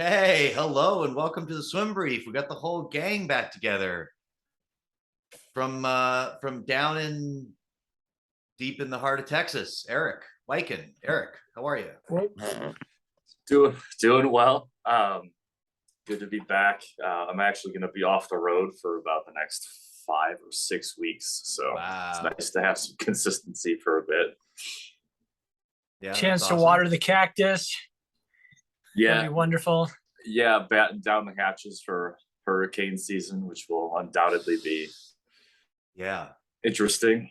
Hey, hello, and welcome to the Swim Brief. We got the whole gang back together from down in deep in the heart of Texas. Eric Wyken. Eric, how are you? Doing well. Good to be back. I'm actually going to be off the road for about the next 5 or 6 weeks, so It's Wow. nice to have some consistency for a bit. Yeah, Chance that's to awesome. water the cactus. That'd Yeah, be wonderful. yeah, batten down the hatches for hurricane season, which will undoubtedly be Yeah, interesting.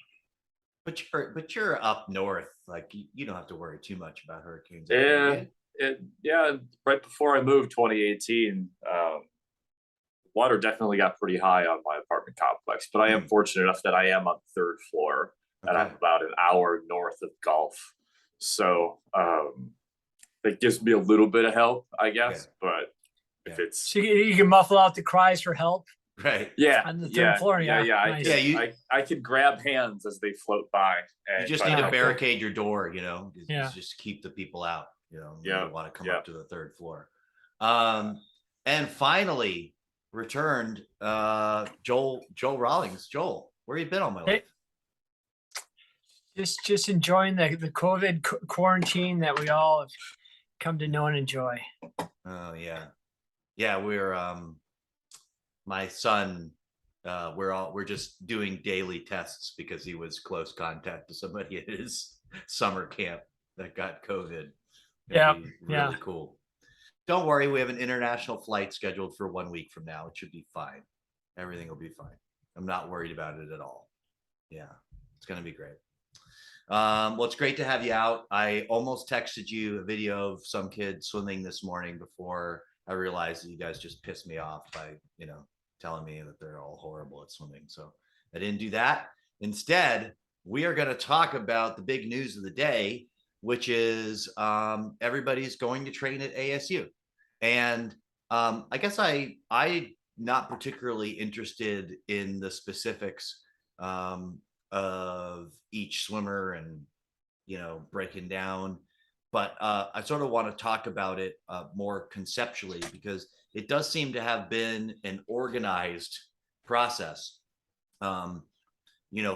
but you're up north. Like you don't have to worry too much about hurricanes. Yeah, right before I moved 2018, water definitely got pretty high on my apartment complex, but I am fortunate enough that I am on the third floor and I'm about an hour north of Gulf. So that gives me a little bit of help, I guess. Yeah. But if it's So you can muffle out the cries for help. Right. On the third floor. Yeah. Nice. I can grab hands as they float by. You just need to barricade your door, just keep the people out, you want to come up to the third floor. And finally returned Joel Rawlings. Joel, where you been all my life? Just enjoying the COVID quarantine that we all have come to know and enjoy. Oh yeah, we're my son, we're just doing daily tests because he was close contact to somebody at his summer camp that got COVID. Really cool. Don't worry, we have an international flight scheduled for 1 week from now. It should be fine. Everything will be fine. I'm not worried about it at all. Yeah, it's gonna be great. Well, it's great to have you out. I almost texted you a video of some kid swimming this morning before I realized that you guys just pissed me off by, telling me that they're all horrible at swimming. So I didn't do that. Instead, we are going to talk about the big news of the day, which is everybody's going to train at ASU. And I guess I'm not particularly interested in the specifics of each swimmer and breaking down, but I sort of want to talk about it more conceptually, because it does seem to have been an organized process.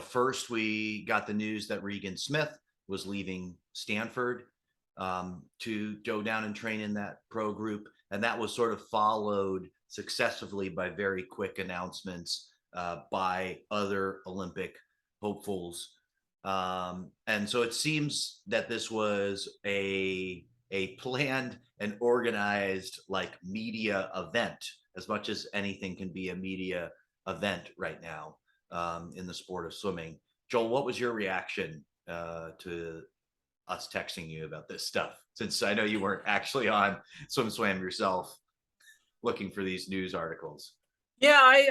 First we got the news that Regan Smith was leaving Stanford to go down and train in that pro group, and that was sort of followed successively by very quick announcements by other Olympic hopefuls. And so it seems that this was a planned and organized media event, as much as anything can be a media event right now in the sport of swimming. Joel, what was your reaction to us texting you about this stuff, since I know you weren't actually on SwimSwam yourself looking for these news articles? Yeah,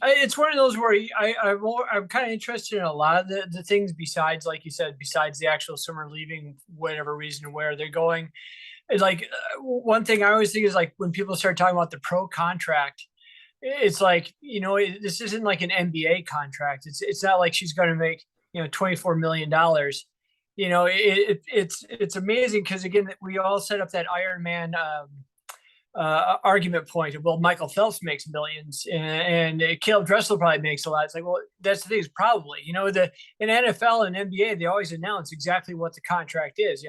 it's one of those where I'm kind of interested in a lot of the things besides, like you said, besides the actual swimmer leaving, whatever reason, where they're going. It's one thing I always think is when people start talking about the pro contract, it's this isn't like an NBA contract. It's not like she's going to make $24 million. It's amazing because, again, we all set up that Ironman argument point of, well, Michael Phelps makes millions and Caleb Dressel probably makes a lot. It's well, that's the thing, is probably, in NFL and NBA, they always announce exactly what the contract is,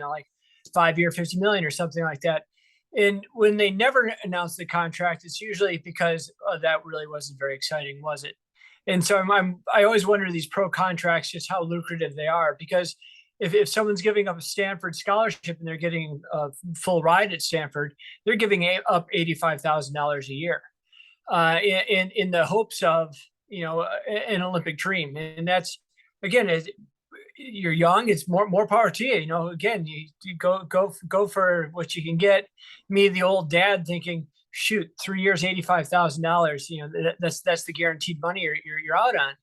5-year, 50 million or something like that. And when they never announce the contract, it's usually because that really wasn't very exciting, was it? And so I always wonder, these pro contracts, just how lucrative they are, because if someone's giving up a Stanford scholarship and they're getting a full ride at Stanford, they're giving up $85,000 a year in the hopes of, an Olympic dream. And that's, again, you're young, it's more power to you. Again, you go for what you can get. Me, the old dad, thinking, shoot, 3 years, $85,000, that's the guaranteed money you're out on.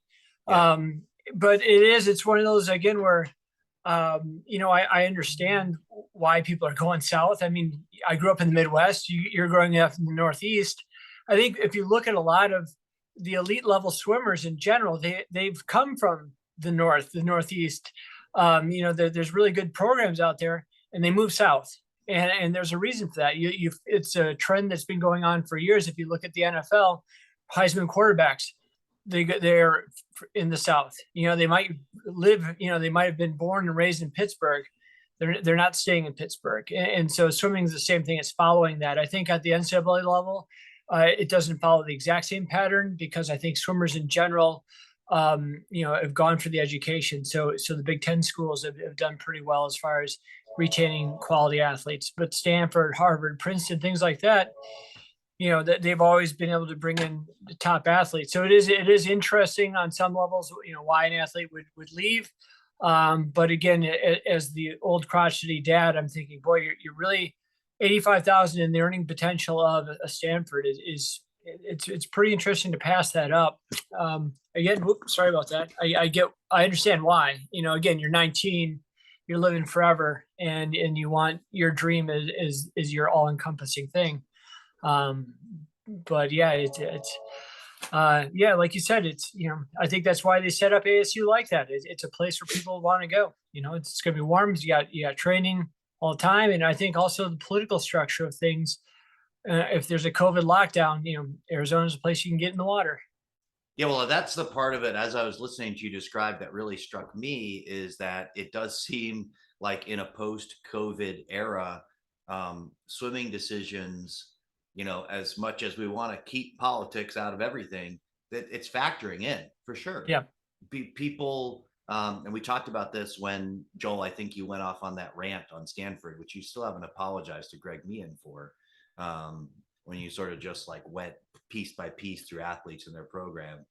Yeah. But it's one of those, again, where I understand why people are going south. I mean, I grew up in the Midwest. You're growing up in the Northeast. I think if you look at a lot of the elite level swimmers in general, they've come from the Northeast. There's really good programs out there, and they move south. And there's a reason for that. It's a trend that's been going on for years. If you look at the NFL, Heisman quarterbacks, they're in the South. They might live. They might have been born and raised in Pittsburgh. They're not staying in Pittsburgh, and so swimming is the same thing. It's following that. I think at the NCAA level, it doesn't follow the exact same pattern because I think swimmers in general, have gone for the education. So the Big Ten schools have done pretty well as far as retaining quality athletes. But Stanford, Harvard, Princeton, things like that, that they've always been able to bring in the top athletes. So it is interesting on some levels, why an athlete would leave. But again, as the old crotchety dad, I'm thinking, boy, you're really 85,000 in the earning potential of a Stanford it's pretty interesting to pass that up. Again, sorry about that. I understand why. Again, you're 19, you're living forever, and you want your dream is your all encompassing thing. But yeah, like you said, I think that's why they set up ASU like that. It's a place where people want to go. It's going to be warm. You got training all the time, and I think also the political structure of things. If there's a COVID lockdown, Arizona's a place you can get in the water. Yeah, well, that's the part of it, as I was listening to you describe, that really struck me, is that it does seem like in a post-COVID era, swimming decisions, as much as we want to keep politics out of everything, that it's factoring in for sure. Yeah. People, and we talked about this when, Joel, I think you went off on that rant on Stanford, which you still haven't apologized to Greg Meehan for, when you sort of just like went piece by piece through athletes in their program,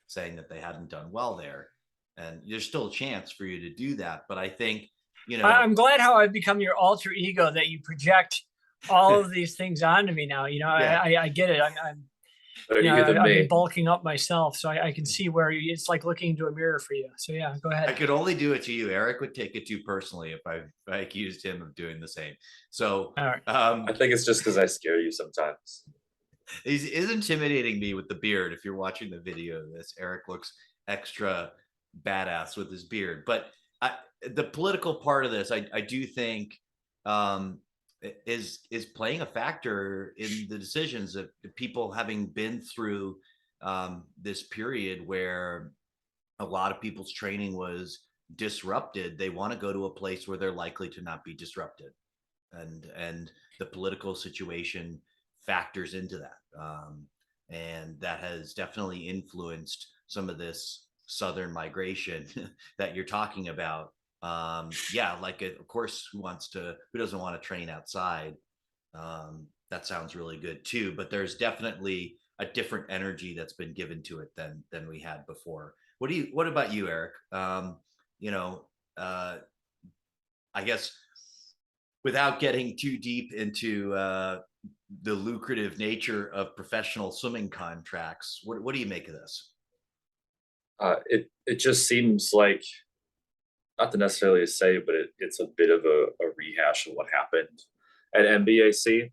saying that they hadn't done well there. And there's still a chance for you to do that. But I think, I'm glad how I've become your alter ego, that you project all of these things onto me now. Yeah. I get it. I've been bulking up myself, so I can see where it's like looking into a mirror for you. So yeah, go ahead. I could only do it to you. Eric would take it too personally if I accused him of doing the same. So right. I think it's just because I scare you sometimes. He's intimidating me with the beard. If you're watching the video of this, Eric looks extra badass with his beard. But the political part of this, I do think, is playing a factor in the decisions of people having been through this period where a lot of people's training was disrupted. They want to go to a place where they're likely to not be disrupted, and the political situation factors into that, and that has definitely influenced some of this southern migration that you're talking about. Like of course, who doesn't want to train outside? That sounds really good too, but there's definitely a different energy that's been given to it than we had before. What about you, Eric? I guess without getting too deep into the lucrative nature of professional swimming contracts, what do you make of this? It just seems like, not to necessarily say, but it's a bit of a rehash of what happened at NBAC.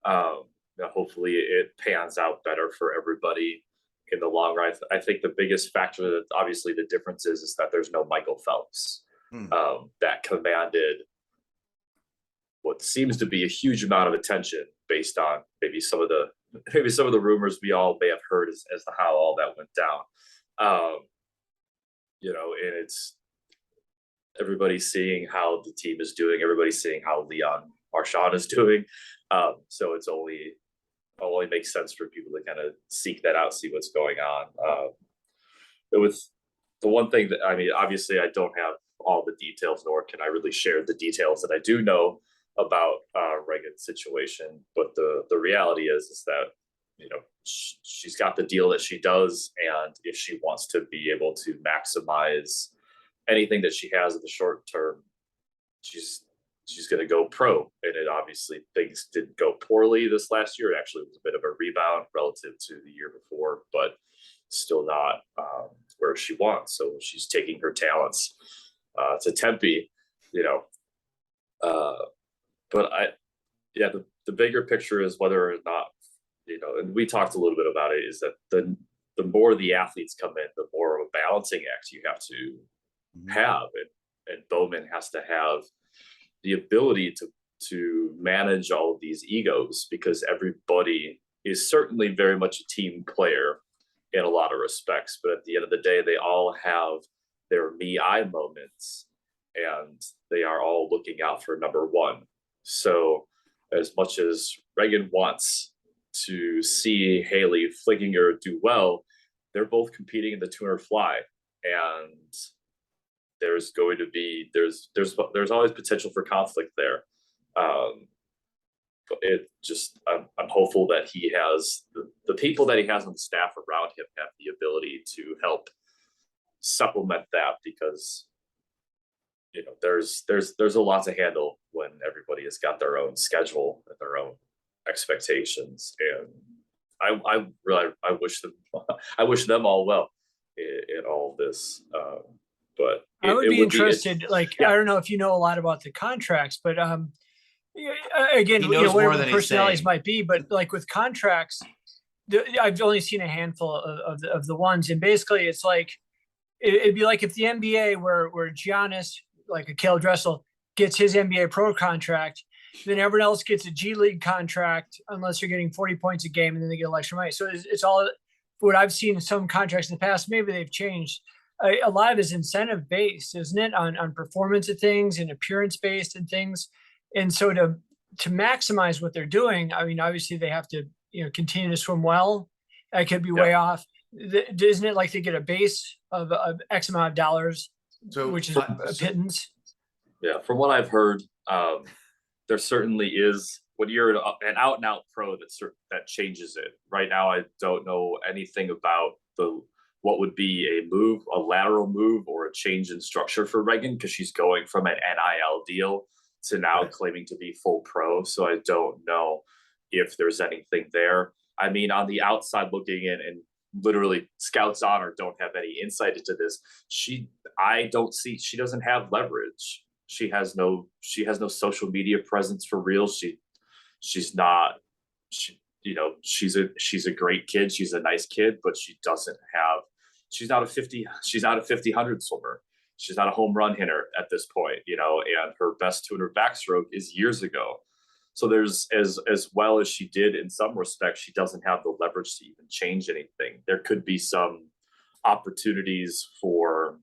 Hopefully it pans out better for everybody in the long run. I think the biggest factor, that obviously the difference is that there's no Michael Phelps. That commanded what seems to be a huge amount of attention based on maybe some of the rumors we all may have heard as to how all that went down. And it's everybody's seeing how the team is doing, everybody's seeing how Leon Marchand is doing. So it's only makes sense for people to kind of seek that out, see what's going on. With the one thing that, obviously I don't have all the details, nor can I really share the details that I do know about Reagan's situation. But the reality is that, she's got the deal that she does. And if she wants to be able to maximize anything that she has in the short term, she's going to go pro. And it obviously, things didn't go poorly this last year. It actually was a bit of a rebound relative to the year before, but still not where she wants. So she's taking her talents to Tempe, but the bigger picture is whether or not, and we talked a little bit about it, is that the more the athletes come in, the more of a balancing act you have to have. And Bowman has to have the ability to manage all of these egos, because everybody is certainly very much a team player in a lot of respects. But at the end of the day, they all have their I moments, and they are all looking out for number one. So as much as Reagan wants to see Haley Flickinger do well, they're both competing in the 200 fly, and there's going to be there's always potential for conflict there. But it just I'm hopeful that he has the people that he has on the staff around him have the ability to help supplement that, because there's a lot to handle when everybody has got their own schedule and their own expectations. And I wish them all well in all of this. But I would be interested. I don't know if you know a lot about the contracts, but again, He knows more whatever than the he's personalities saying. might be, but like with contracts, I've only seen a handful of the ones, and basically it's like it'd be like if the NBA where Giannis, like a Cale Dressel, gets his NBA pro contract, then everyone else gets a G League contract unless they're getting 40 points a game, and then they get extra money. So it's all what I've seen in some contracts in the past. Maybe they've changed. A lot of it is incentive based, isn't it, on performance of things and appearance based and things. And so to maximize what they're doing, I mean, obviously they have to continue to swim well. I could be way off. Isn't it like they get a base of X amount of dollars, which is a pittance? Yeah, from what I've heard, there certainly is. When you're an out and out pro, that changes it. Right now, I don't know anything about what would be a lateral move or a change in structure for Reagan, because she's going from an NIL deal to now claiming to be full pro. So I don't know if there's anything there. I mean, on the outside looking in, and literally Scouts Honor don't have any insight into this. She doesn't have leverage. She has no social media presence for real. She's not she's a great kid. She's a nice kid, but she's not a 50-100 swimmer. She's not a home run hitter at this point, and her best 200 backstroke is years ago. So there's as well as she did in some respects, she doesn't have the leverage to even change anything. There could be some opportunities for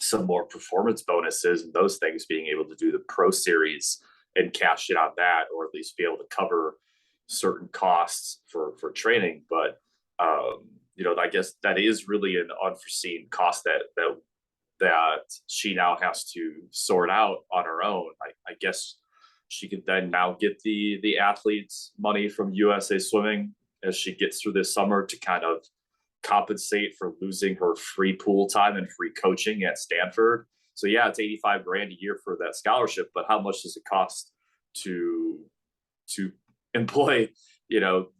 some more performance bonuses and those things, being able to do the pro series and cash in on that, or at least be able to cover certain costs for training. But I guess that is really an unforeseen cost that she now has to sort out on her own. I guess she could then now get the athletes money from USA Swimming as she gets through this summer to kind of compensate for losing her free pool time and free coaching at Stanford. So yeah, it's $85,000 a year for that scholarship, but how much does it cost to employ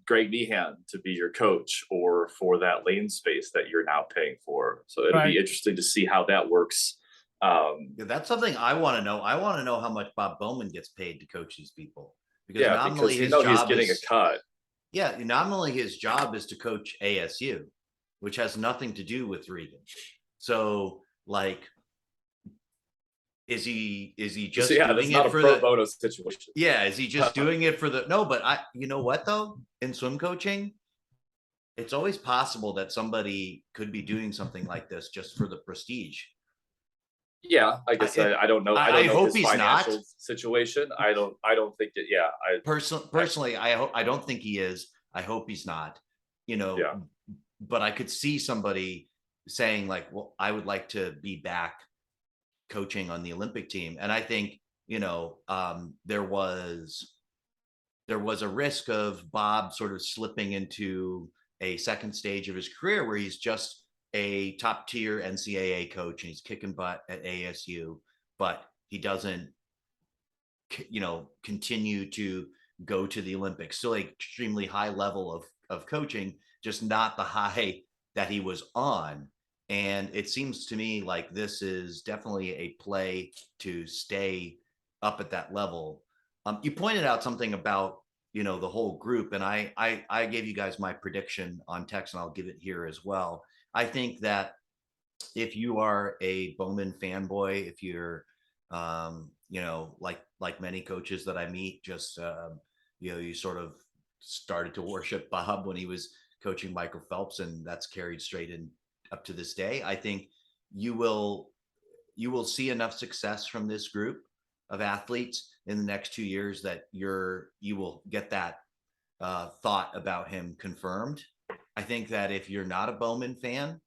Greg Meehan to be your coach, or for that lane space that you're now paying for? So it'll be interesting to see how that works. That's something I want to know. I want to know how much Bob Bowman gets paid to coach these people, because his job he's getting a cut. Yeah, nominally his job is to coach ASU, which has nothing to do with Regan. So is he just doing it for the pro bono situation? Yeah, is he just doing it for the no? But you know what though, in swim coaching, it's always possible that somebody could be doing something like this just for the prestige. Yeah, I guess I don't know. I hope he's not. Situation. I don't think that. Yeah, personally, I don't think he is. I hope he's not. But I could see somebody saying like, "Well, I would like to be back coaching on the Olympic team," and I think there was a risk of Bob sort of slipping into a second stage of his career where he's just a top tier NCAA coach and he's kicking butt at ASU, but he doesn't, continue to go to the Olympics. Still an extremely high level of coaching, just not the high that he was on. And it seems to me like this is definitely a play to stay up at that level. You pointed out something about, the whole group, and I gave you guys my prediction on text, and I'll give it here as well. I think that if you are a Bowman fanboy, if you're like many coaches that I meet, just you sort of started to worship Bob when he was coaching Michael Phelps, and that's carried straight in up to this day. I think you will see enough success from this group of athletes in the next 2 years that you will get that thought about him confirmed. I think that if you're not a Bowman fan,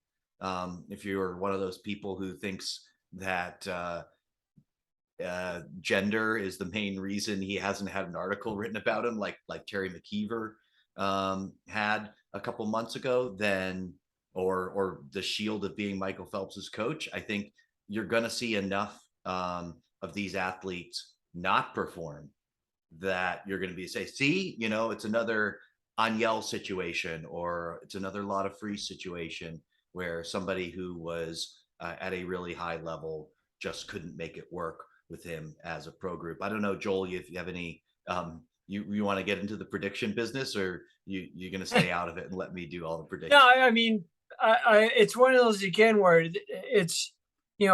if you're one of those people who thinks that gender is the main reason he hasn't had an article written about him, like Terry McKeever had a couple months ago, then or the shield of being Michael Phelps's coach, I think you're going to see enough of these athletes not perform that you're going to be say, see, it's another Aniel situation, or it's another lot of free situation where somebody who was at a really high level just couldn't make it work with him as a pro group. I don't know, Joel, if you have any, you want to get into the prediction business, or you're going to stay out of it and let me do all the predictions? No, I mean, it's one of those again where it's,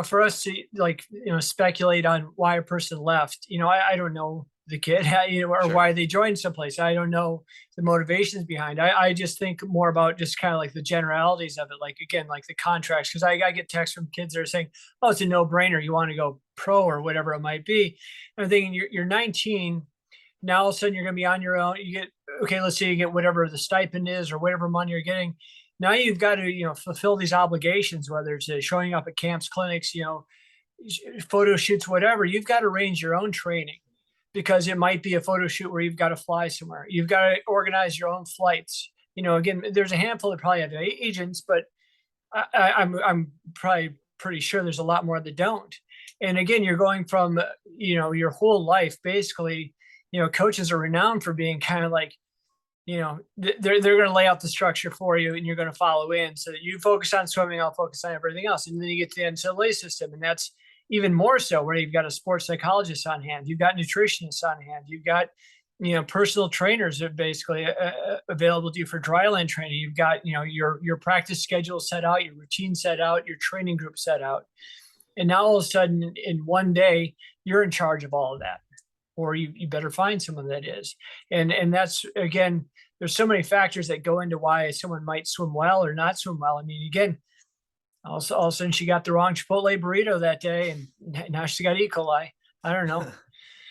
for us to speculate on why a person left. I don't know the kid, or Sure. why they joined someplace. I don't know the motivations behind. I just think more about just kind of like the generalities of it. Like, again, like the contracts, because I get texts from kids that are saying, "Oh, it's a no-brainer. You want to go pro or whatever it might be." And I'm thinking you're 19. Now all of a sudden you're going to be on your own. You get, okay, let's say you get whatever the stipend is or whatever money you're getting. Now you've got to, fulfill these obligations, whether it's showing up at camps, clinics, photo shoots, whatever. You've got to arrange your own training, because it might be a photo shoot where you've got to fly somewhere. You've got to organize your own flights. Again, there's a handful that probably have agents, but I'm probably pretty sure there's a lot more that don't. And again, you're going from, your whole life, basically, coaches are renowned for being kind of like, they're going to lay out the structure for you and you're going to follow in, so that you focus on swimming, I'll focus on everything else. And then you get to the NCAA system, and that's even more so, where you've got a sports psychologist on hand, you've got nutritionists on hand, you've got, personal trainers that are basically available to you for dryland training. You've got, your practice schedule set out, your routine set out, your training group set out. And now all of a sudden in one day, you're in charge of all of that, or you better find someone that is. And that's, again, there's so many factors that go into why someone might swim well or not swim well. I mean, again, all of a sudden she got the wrong Chipotle burrito that day, and now she got E. coli. I don't know.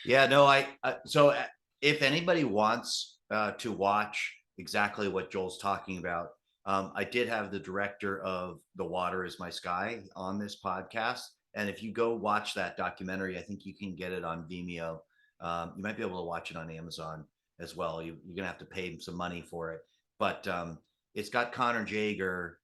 Yeah, no, so if anybody wants to watch exactly what Joel's talking about, I did have the director of The Water Is My Sky on this podcast. And if you go watch that documentary, I think you can get it on Vimeo. You might be able to watch it on Amazon as well. You're going to have to pay some money for it. But it's got Connor Jaeger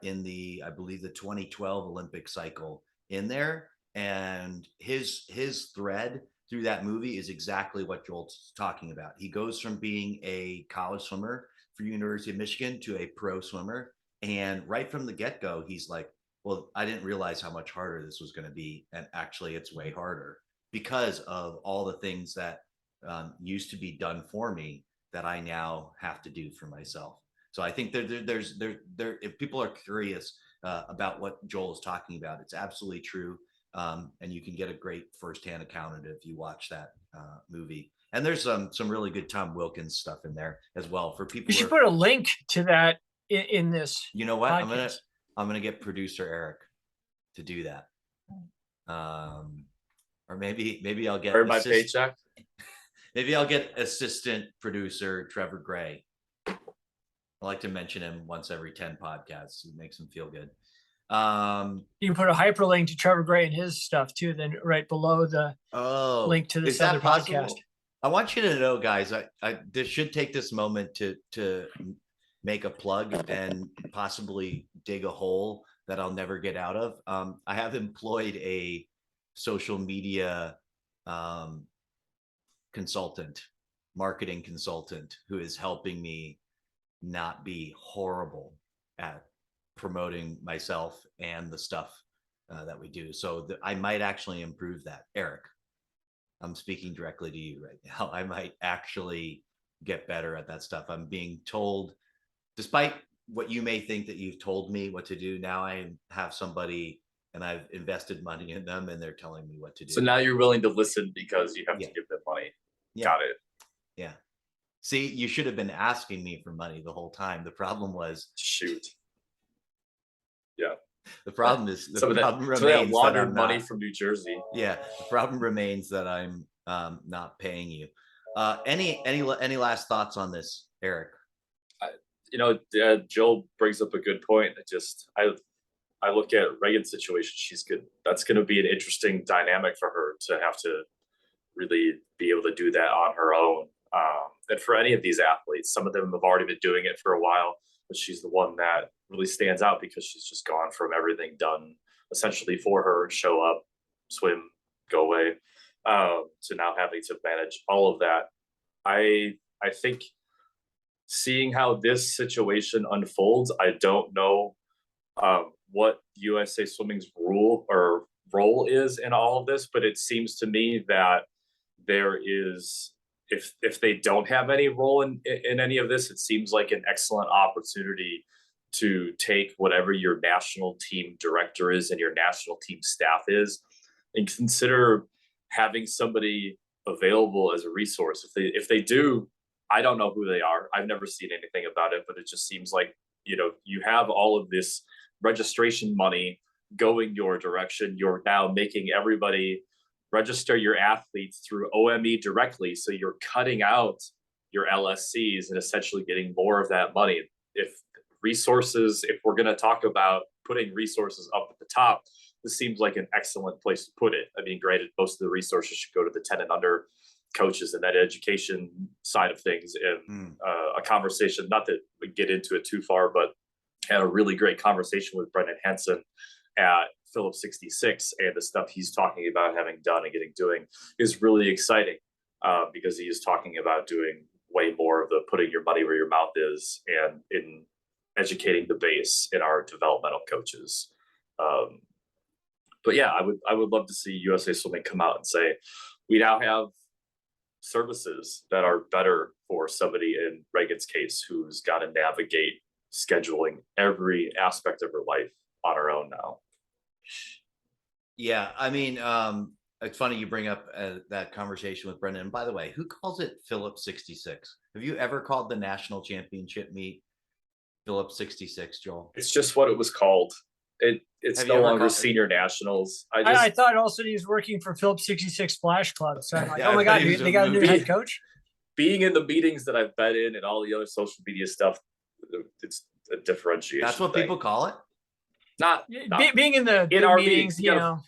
in I believe the 2012 Olympic cycle in there. And his thread through that movie is exactly what Joel's talking about. He goes from being a college swimmer for University of Michigan to a pro swimmer. And right from the get-go, he's like, well, I didn't realize how much harder this was going to be. And actually, it's way harder because of all the things that used to be done for me that I now have to do for myself. So I think there's if people are curious about what Joel is talking about, it's absolutely true. And you can get a great firsthand account of it if you watch that movie. And there's some really good Tom Wilkins stuff in there as well for people. You should put a link to that in this. You know what? Podcast. I'm gonna get producer Eric to do that. Or maybe I'll get my paycheck. Maybe I'll get assistant producer Trevor Gray. I like to mention him once every 10 podcasts. It makes him feel good. You can put a hyperlink to Trevor Gray and his stuff too, then right below the link to this other podcast. I want you to know, guys, I should take this moment to make a plug and possibly dig a hole that I'll never get out of. I have employed a social media marketing consultant, who is helping me not be horrible at promoting myself and the stuff that we do. So I might actually improve that. Eric, I'm speaking directly to you right now. I might actually get better at that stuff. I'm being told, despite what you may think that you've told me what to do, now I have somebody and I've invested money in them, and they're telling me what to do. So now you're willing to listen because you have Yeah. to give them money. Yeah. Got it. Yeah. See, you should have been asking me for money the whole time. The problem was, Shoot. Yeah. the problem is, the Some of that, problem some of that remains that laundered I'm money not, from New Jersey. yeah, the problem remains that I'm not paying you. Any last thoughts on this, Eric? You know, Jill brings up a good point. I look at Reagan's situation. She's good. That's going to be an interesting dynamic for her to have to really be able to do that on her own. And for any of these athletes, some of them have already been doing it for a while, but she's the one that really stands out because she's just gone from everything done essentially for her, show up, swim, go away, to now having to manage all of that. I think seeing how this situation unfolds, I don't know what USA Swimming's rule or role is in all of this, but it seems to me that there is, if they don't have any role in any of this, it seems like an excellent opportunity to take whatever your national team director is and your national team staff is, and consider having somebody available as a resource. If they do, I don't know who they are. I've never seen anything about it, but it just seems like, you know, you have all of this registration money going your direction. You're now making everybody register your athletes through OME directly. So you're cutting out your LSCs and essentially getting more of that money. If we're going to talk about putting resources up at the top, this seems like an excellent place to put it. I mean, granted, most of the resources should go to the 10 and under coaches and that education side of things. And a conversation, not that we get into it too far, but had a really great conversation with Brendan Hansen at Phillips 66, and the stuff he's talking about having done and doing is really exciting, because he is talking about doing way more of the putting your money where your mouth is and in educating the base in our developmental coaches. But yeah, I would love to see USA Swimming come out and say, we now have services that are better for somebody in Reagan's case who's got to navigate scheduling every aspect of her life on her own now. Yeah, I mean, it's funny you bring up that conversation with Brendan. And by the way, who calls it Phillips 66? Have you ever called the national championship meet Phillips 66, Joel? It's just what it was called. It's no longer senior nationals. I thought also he was working for Phillips 66 Splash Club. So I'm like, Yeah, oh my God, they got a new head coach? Being in the meetings that I've been in and all the other social media stuff, it's a differentiation. That's what people call it? Not being in the in our meetings, you know.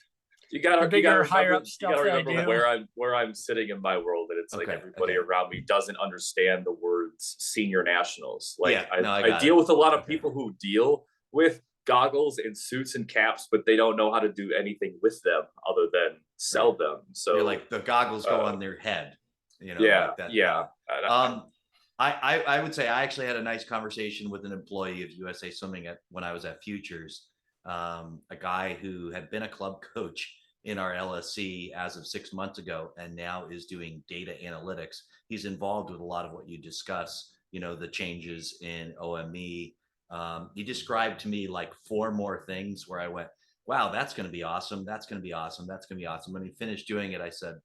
You gotta higher up stuff. You gotta remember where I'm sitting in my world, and it's like everybody around me doesn't understand the words senior nationals. Like I deal with a lot of people who deal with goggles and suits and caps, but they don't know how to do anything with them other than sell them. So you're like, the goggles go on their head, you know? Yeah, like that. yeah. I would say I actually had a nice conversation with an employee of USA Swimming when I was at Futures, a guy who had been a club coach in our LSC as of 6 months ago, and now is doing data analytics. He's involved with a lot of what you discuss, you know, the changes in OME. He described to me like 4 more things where I went, wow, that's going to be awesome. That's going to be awesome. That's going to be awesome. When he finished doing it, I said,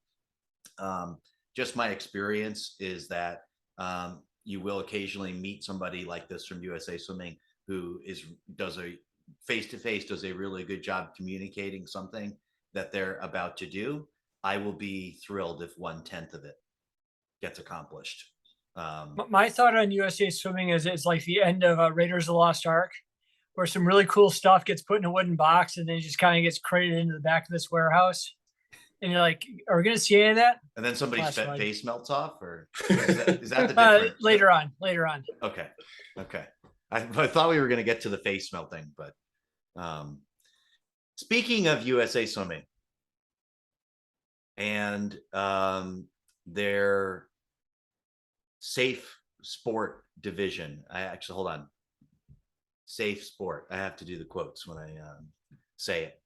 just my experience is that you will occasionally meet somebody like this from USA Swimming who does a face-to-face, does a really good job communicating something that they're about to do. I will be thrilled if 1/10 of it gets accomplished. My thought on USA Swimming is it's like the end of Raiders of the Lost Ark, where some really cool stuff gets put in a wooden box and then it just kind of gets crated into the back of this warehouse. And you're like, are we going to see any of that? And then somebody's face melts off, or is that the difference? Later on. Okay. I thought we were going to get to the face melting, but speaking of USA Swimming and their safe sport division, hold on. Safe sport. I have to do the quotes when I say it.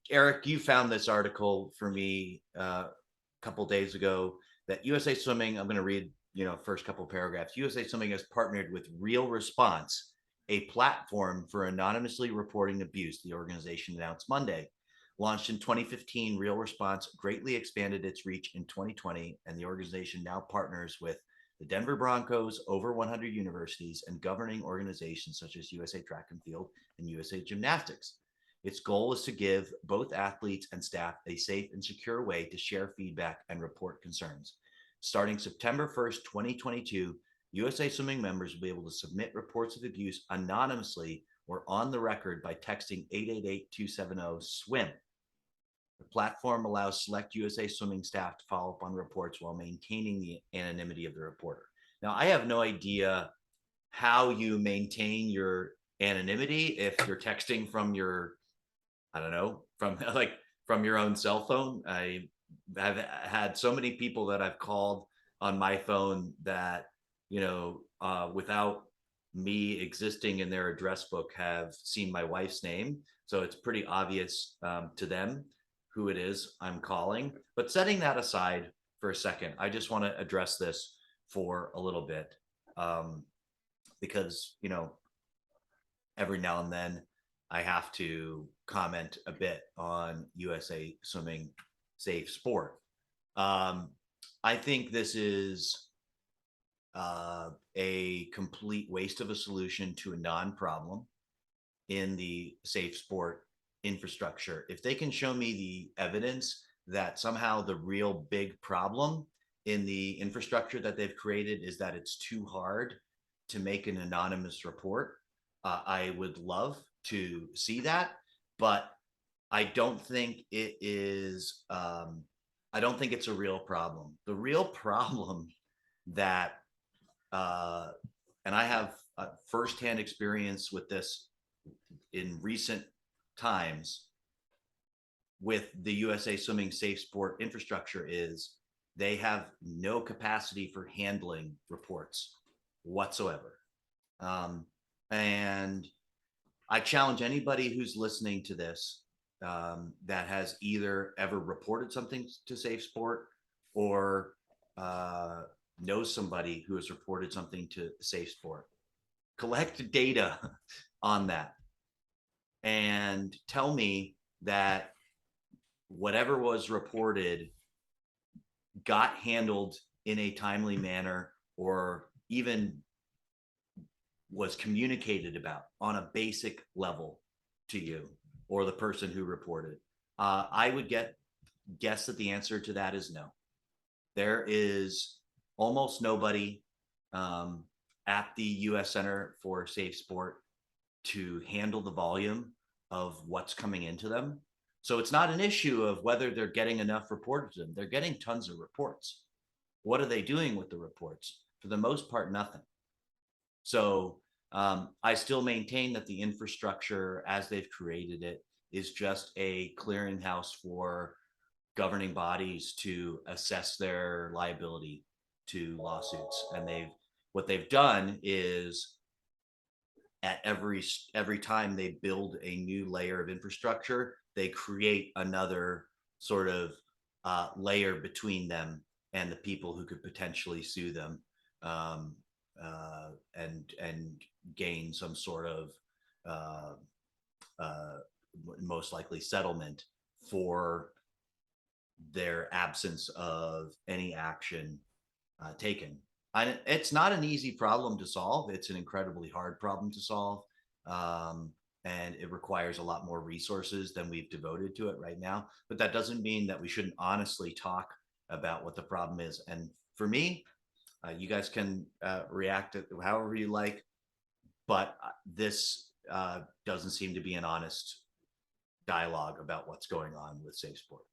Eric, you found this article for me a couple days ago that USA Swimming, I'm going to read, first couple paragraphs. USA Swimming has partnered with Real Response a platform for anonymously reporting abuse, the organization announced Monday. Launched in 2015, Real Response greatly expanded its reach in 2020, and the organization now partners with the Denver Broncos, over 100 universities, and governing organizations such as USA Track and Field and USA Gymnastics. Its goal is to give both athletes and staff a safe and secure way to share feedback and report concerns. Starting September 1st, 2022, USA Swimming members will be able to submit reports of abuse anonymously or on the record by texting 888-270-SWIM. The platform allows select USA Swimming staff to follow up on reports while maintaining the anonymity of the reporter. Now, I have no idea how you maintain your anonymity if you're texting from your, I don't know, from your own cell phone. I've had so many people that I've called on my phone that, without me existing in their address book, have seen my wife's name. So it's pretty obvious to them who it is I'm calling. But setting that aside for a second, I just want to address this for a little bit because, every now and then I have to comment a bit on USA Swimming Safe Sport. I think this is a complete waste of a solution to a non-problem in the safe sport infrastructure. If they can show me the evidence that somehow the real big problem in the infrastructure that they've created is that it's too hard to make an anonymous report, I would love to see that, but I don't think it is. I don't think it's a real problem. The real problem that, and I have firsthand experience with this in recent times with the USA Swimming Safe Sport infrastructure, is they have no capacity for handling reports whatsoever. And I challenge anybody who's listening to this that has either ever reported something to Safe Sport or knows somebody who has reported something to Safe Sport. Collect data on that and tell me that whatever was reported got handled in a timely manner, or even was communicated about on a basic level to you or the person who reported. I would guess that the answer to that is no. There is almost nobody at the U.S. Center for Safe Sport to handle the volume of what's coming into them. So it's not an issue of whether they're getting enough reported to them. They're getting tons of reports. What are they doing with the reports? For the most part, nothing. So I still maintain that the infrastructure as they've created it is just a clearinghouse for governing bodies to assess their liability to lawsuits. And what they've done is, at every time they build a new layer of infrastructure, they create another sort of layer between them and the people who could potentially sue them and gain some sort of most likely settlement for their absence of any action taken. And it's not an easy problem to solve. It's an incredibly hard problem to solve. And it requires a lot more resources than we've devoted to it right now. But that doesn't mean that we shouldn't honestly talk about what the problem is. And for me, you guys can react to however you like, but this doesn't seem to be an honest dialogue about what's going on with Safe Sport.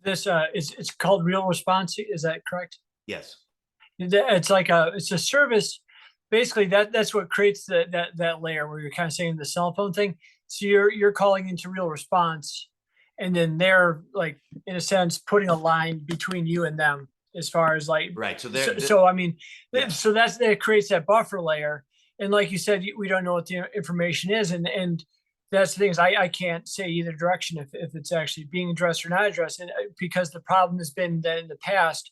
This it's called Real Response. Is that correct? Yes. It's like it's a service. Basically, that's what creates that layer where you're kind of saying the cell phone thing. So you're calling into Real Response, and then they're, like, in a sense, putting a line between you and them as far as, like, right. So I mean, yeah. So that creates that buffer layer. And like you said, we don't know what the information is, and that's the thing is I can't say either direction if it's actually being addressed or not addressed, and because the problem has been that in the past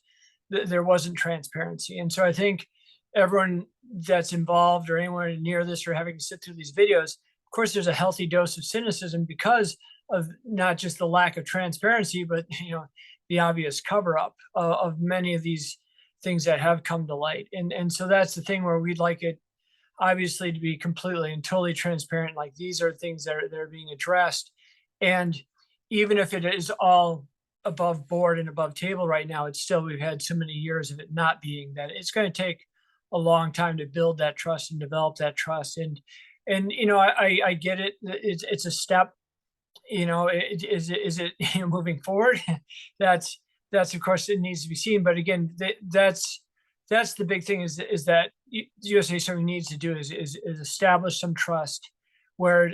there wasn't transparency. And so I think everyone that's involved or anyone near this or having to sit through these videos, of course, there's a healthy dose of cynicism because of not just the lack of transparency, but the obvious cover up of many of these things that have come to light. And so that's the thing where we'd like it obviously to be completely and totally transparent. Like these are things that are being addressed. And even if it is all above board and above table right now, it's still, we've had so many years of it not being that. It's going to take a long time to build that trust and develop that trust. And I get it. It's a step. Is it moving forward? that's of course it needs to be seen. But again, that's the big thing is that USA Swimming needs to do is establish some trust where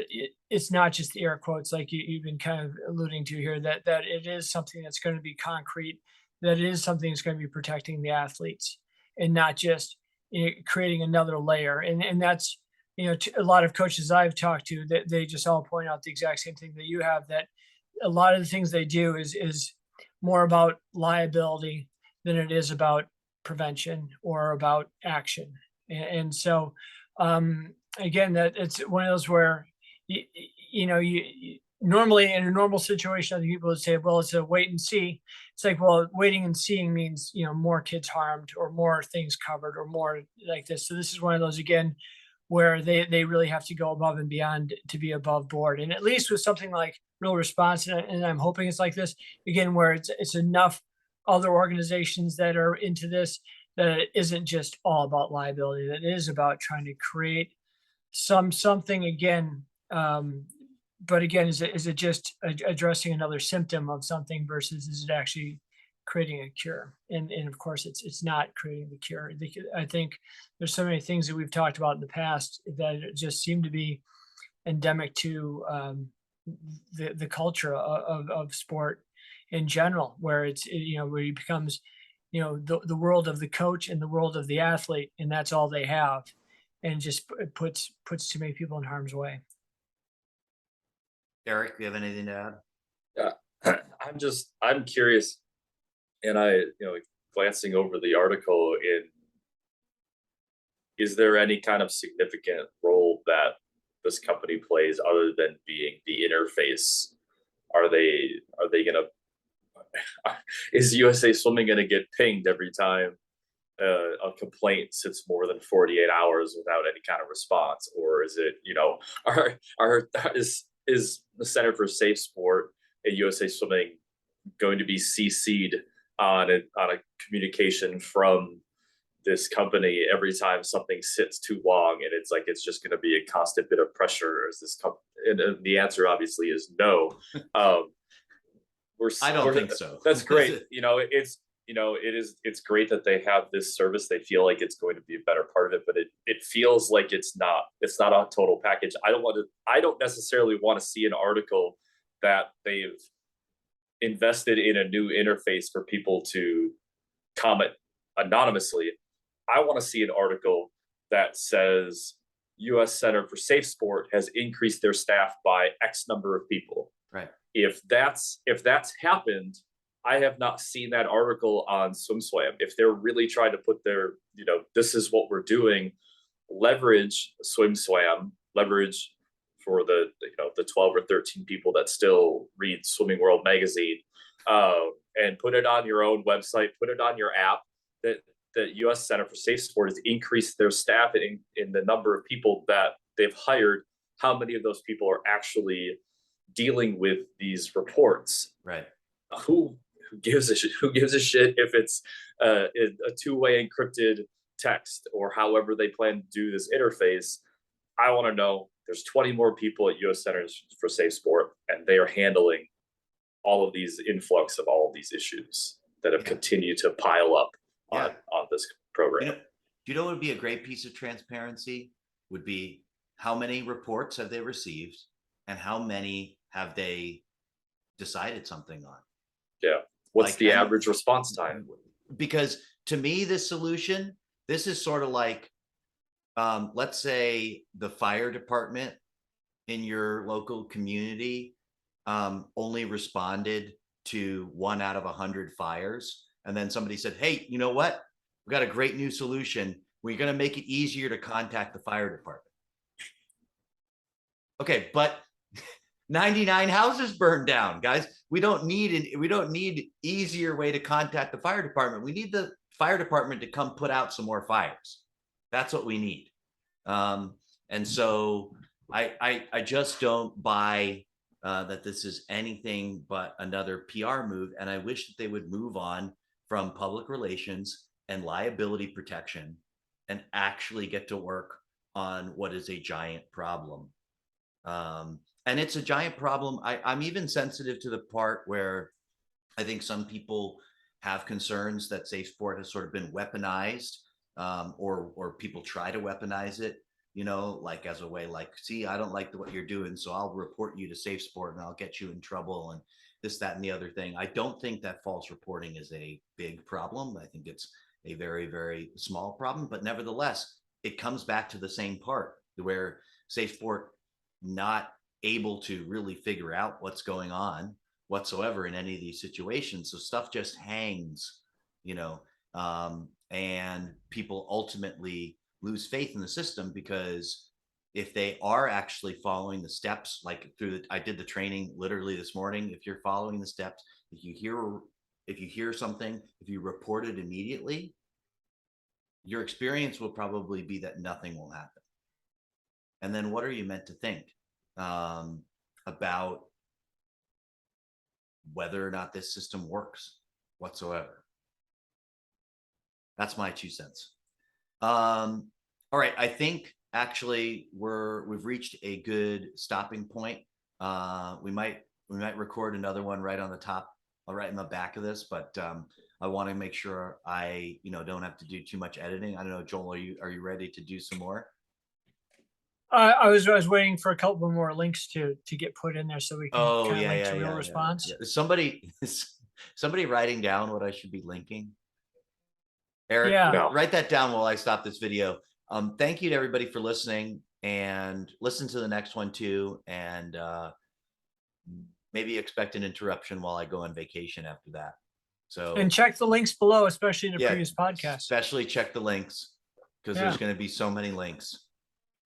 it's not just the air quotes like you've been kind of alluding to here, that it is something that's going to be concrete, that it is something that's going to be protecting the athletes and not just creating another layer. And that's, a lot of coaches I've talked to, that they just all point out the exact same thing that you have, that a lot of the things they do is more about liability than it is about prevention or about action. And so, again, that it's one of those where, you normally in a normal situation, other people would say, well, it's a wait and see. It's like, well, waiting and seeing means, more kids harmed or more things covered or more like this. So this is one of those, again, where they really have to go above and beyond to be above board. And at least with something like Real Response, and I'm hoping it's like this, again, where it's enough other organizations that are into this, that it isn't just all about liability, that it is about trying to create something again. But again, is it just addressing another symptom of something versus is it actually creating a cure? And of course, it's not creating the cure. I think there's so many things that we've talked about in the past that just seem to be endemic to the culture of sport in general, where it's where it becomes the world of the coach and the world of the athlete, and that's all they have, and just it puts too many people in harm's way. Eric, do you have anything to Yeah, I'm curious, and glancing over the article, is there any kind of significant role that this company plays other than being the interface? Are they gonna is USA Swimming gonna get pinged every time a complaint sits more than 48 hours without any kind of response? Or is it, is the Center for Safe Sport at USA Swimming going to be CC'd on a communication from this company every time something sits too long, and it's like it's just going to be a constant bit of pressure? Is this and the answer obviously is no. I don't think so. That's great. It's great that they have this service. They feel like it's going to be a better part of it, but it feels like it's not a total package. I don't necessarily want to see an article that they've invested in a new interface for people to comment anonymously. I want to see an article that says US Center for Safe Sport has increased their staff by X number of people. Right. If that's happened, I have not seen that article on SwimSwam. If they're really trying to put their, this is what we're doing, leverage SwimSwam, leverage for the 12 or 13 people that still read Swimming World magazine, and put it on your own website, put it on your app, that the US Center for Safe Sport has increased their staff in the number of people that they've hired. How many of those people are actually dealing with these reports? Right. Who gives a shit? Who gives a shit if it's a two-way encrypted text or however they plan to do this interface? I want to know there's 20 more people at US Centers for Safe Sport, and they are handling all of these influx of all of these issues that have continued to pile up on this program. Do you know what would be a great piece of transparency? Would be how many reports have they received and how many have they decided something on? Yeah. What's the average response time? Because to me, this solution, this is sort of like, let's say the fire department in your local community only responded to 1 out of 100 fires. And then somebody said, hey, you know what? We've got a great new solution. We're going to make it easier to contact the fire department. Okay, but 99 houses burned down, guys. We don't need easier way to contact the fire department. We need the fire department to come put out some more fires. That's what we need. And so I just don't buy that this is anything but another PR move. And I wish that they would move on from public relations and liability protection and actually get to work on what is a giant problem. And it's a giant problem. I'm even sensitive to the part where I think some people have concerns that safe sport has sort of been weaponized, or people try to weaponize it, you know, like as a way, like, see, I don't like what you're doing, so I'll report you to safe sport and I'll get you in trouble and this, that, and the other thing. I don't think that false reporting is a big problem. I think it's a very, very small problem, but nevertheless, it comes back to the same part where safe sport not able to really figure out what's going on whatsoever in any of these situations. So stuff just hangs, you know, and people ultimately lose faith in the system, because if they are actually following the steps, like I did the training literally this morning. If you're following the steps, if you hear something, if you report it immediately, your experience will probably be that nothing will happen. And then what are you meant to think about whether or not this system works whatsoever? That's my 2 cents. All right, I think actually we've reached a good stopping point. We might record another one right on the top, right in the back of this, but I want to make sure I don't have to do too much editing. I don't know, Joel, are you ready to do some more? I was waiting for a couple more links to get put in there so we can Oh, kind of yeah, link yeah, to real yeah, response. yeah. Somebody writing down what I should be linking. Eric, Yeah. No. write that down while I stop this video. Thank you to everybody for listening, and listen to the next one too. And maybe expect an interruption while I go on vacation after that. So, And check the links below, especially in the yeah, previous podcast. especially check the links, because Yeah. there's going to be so many links.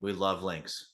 We love links.